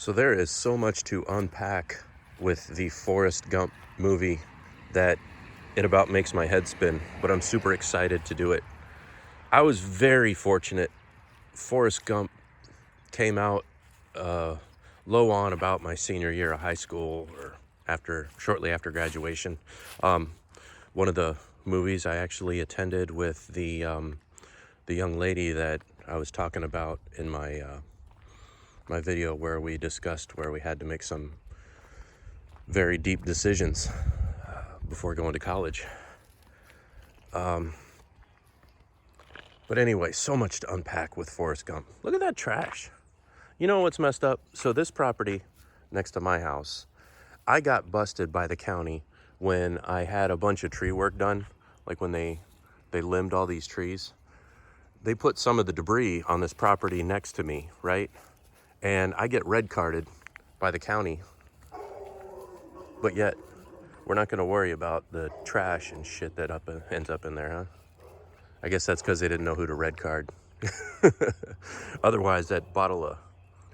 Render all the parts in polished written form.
So there is so much to unpack with the Forrest Gump movie that it about makes my head spin, but I'm super excited to do it. I was very fortunate. Forrest Gump came out low on about my senior year of high school, or shortly after graduation. One of the movies I actually attended with the young lady that I was talking about in my my video, where we discussed where we had to make some very deep decisions before going to college. But anyway, so much to unpack with Forrest Gump. Look at that trash. You know what's messed up? So this property next to my house, I got busted by the county when I had a bunch of tree work done. Like when they limbed all these trees. They put some of the debris on this property next to me, right? And I get red carded by the county. But yet, we're not going to worry about the trash and shit that ends up in there, huh? I guess that's because they didn't know who to red card. Otherwise, that bottle of,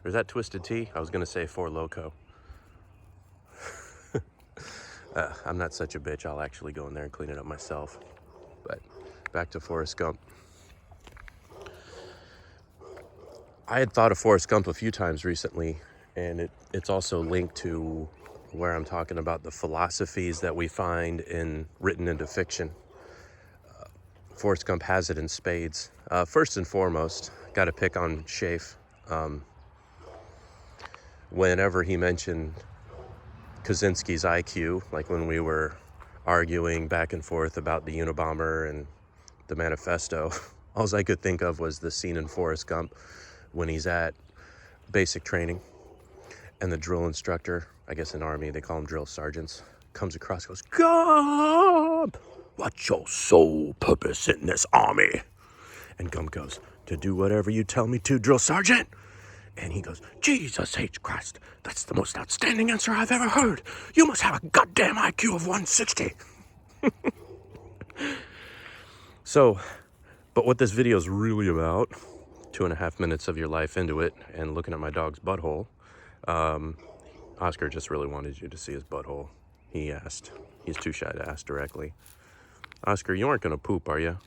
or is that Twisted Tea? I was going to say Four Loko. I'm not such a bitch. I'll actually go in there and clean it up myself. But back to Forrest Gump. I had thought of Forrest Gump a few times recently, and it's also linked to where I'm talking about the philosophies that we find written into fiction. Forrest Gump has it in spades. First and foremost, got to pick on Shafe. Whenever he mentioned Kaczynski's IQ, like when we were arguing back and forth about the Unabomber and the manifesto, all I could think of was the scene in Forrest Gump when he's at basic training and the drill instructor, I guess in Army they call them drill sergeants, comes across, goes, "Gump, what's your sole purpose in this army?" And Gump goes, "To do whatever you tell me to, drill sergeant." And he goes, "Jesus H. Christ, that's the most outstanding answer I've ever heard. You must have a goddamn IQ of 160. So, but what this video is really about, 2.5 minutes of your life into it, and looking at my dog's butthole, Oscar just really wanted you to see his butthole. He asked. He's too shy to ask directly. "Oscar, you aren't going to poop, are you?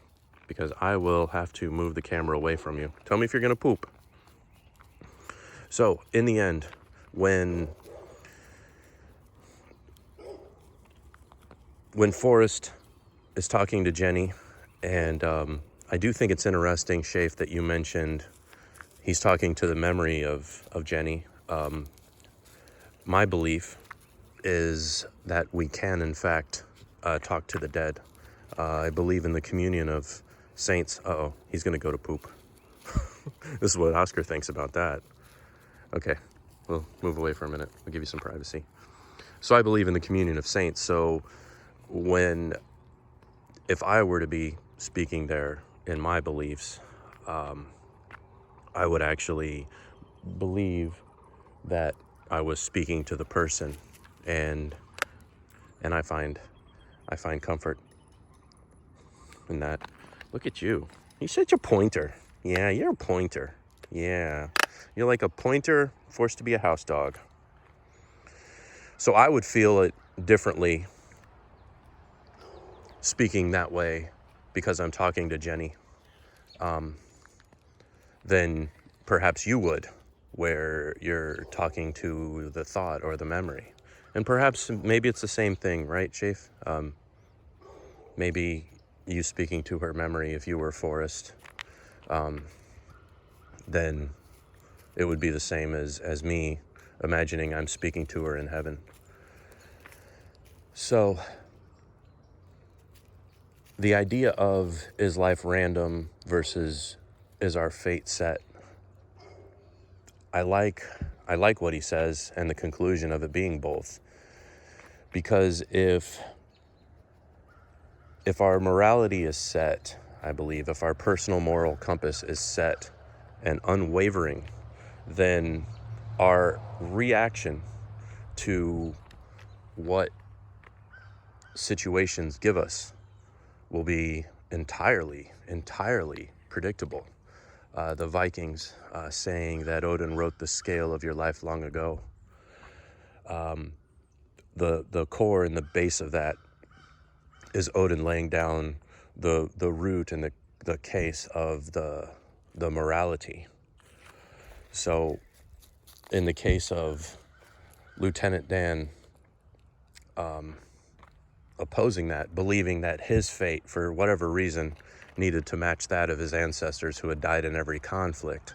Because I will have to move the camera away from you. Tell me if you're going to poop." So, in the end, when Forrest is talking to Jenny, and I do think it's interesting, Shafe, that you mentioned he's talking to the memory of Jenny. My belief is that we can, in fact, talk to the dead. I believe in the communion of saints. Uh-oh, he's going to go to poop. This is what Oscar thinks about that. Okay, we'll move away for a minute. I'll give you some privacy. So I believe in the communion of saints. So if I were to be speaking there in my beliefs, I would actually believe that I was speaking to the person, and I find comfort in that. Look at you. You're such a pointer. Yeah, you're a pointer. Yeah. You're like a pointer forced to be a house dog. So I would feel it differently speaking that way because I'm talking to Jenny than perhaps you would, where you're talking to the thought or the memory. And perhaps maybe it's the same thing, right, Shafe? Maybe you speaking to her memory, if you were Forrest, then it would be the same as me imagining I'm speaking to her in heaven. So the idea of, is life random versus is our fate set? I like what he says and the conclusion of it being both. Because if our morality is set, I believe, if our personal moral compass is set and unwavering, then our reaction to what situations give us will be entirely predictable. the Vikings, saying that Odin wrote the scale of your life long ago. The core and the base of that is Odin laying down the root and the case of the morality. So in the case of Lieutenant Dan opposing that, believing that his fate, for whatever reason, needed to match that of his ancestors who had died in every conflict,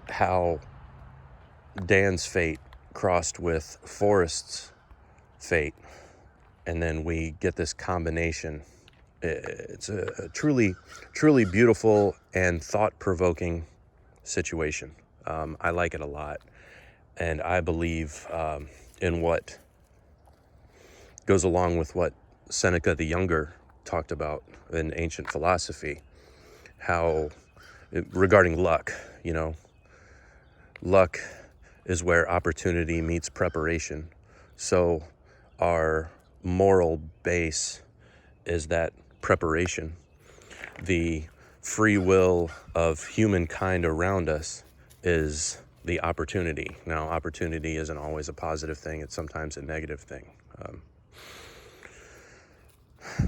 how Dan's fate crossed with Forrest's fate, and then we get this combination. It's a truly beautiful and thought-provoking situation. I like it a lot, and I believe in what goes along with what Seneca the Younger talked about in ancient philosophy, how regarding luck, luck is where opportunity meets preparation. So our moral base is that preparation. The free will of humankind around us is the opportunity. Now, opportunity isn't always a positive thing. It's sometimes a negative thing.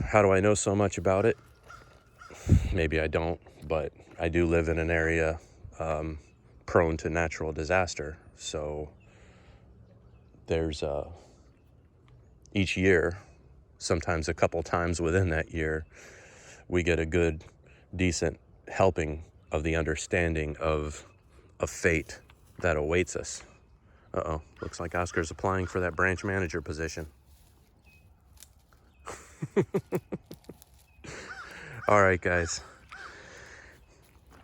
How do I know so much about it? Maybe I don't, but I do live in an area prone to natural disaster. So there's each year, sometimes a couple times within that year, we get a good, decent helping of the understanding of a fate that awaits us. Uh-oh, looks like Oscar's applying for that branch manager position. All right, guys.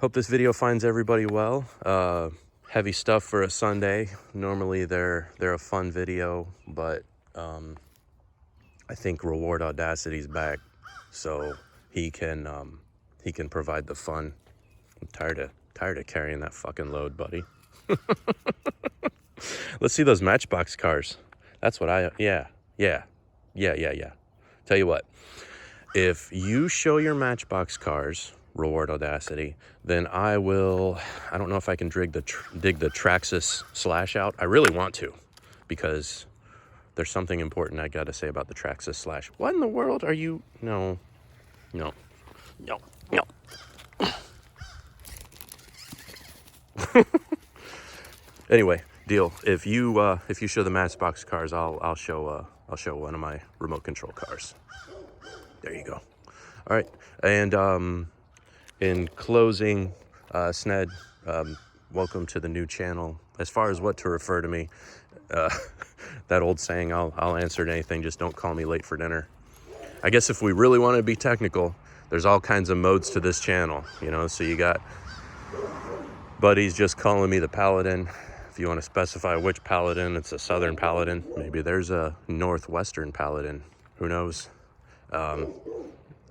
Hope this video finds everybody well. Heavy stuff for a Sunday. Normally they're a fun video, but I think Reward Audacity's back, so he can provide the fun. I'm tired of carrying that fucking load, buddy. Let's see those Matchbox cars. That's what yeah. Tell you what, if you show your Matchbox cars, Reward Audacity, then I don't know if I can dig the Traxxas slash out. I really want to, because there's something important I gotta say about the Traxxas slash. What in the world are you? No. Anyway, deal. If you show the Matchbox cars, I'll show one of my remote control cars. There you go. All right, and in closing, Sned, welcome to the new channel. As far as what to refer to me, that old saying, I'll answer to anything, just don't call me late for dinner. I guess if we really want to be technical, there's all kinds of modes to this channel, so you got buddies just calling me the Paladin. If you want to specify which Paladin, it's a Southern Paladin. Maybe there's a Northwestern Paladin. Who knows?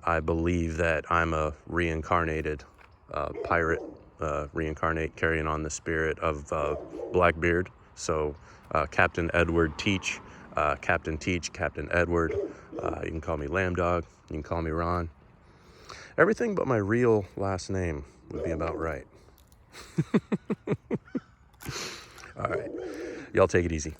I believe that I'm a reincarnated pirate, reincarnate carrying on the spirit of Blackbeard. So Captain Edward Teach, Captain Teach, Captain Edward. You can call me Lambdog. You can call me Ron. Everything but my real last name would be about right. All right. Y'all take it easy.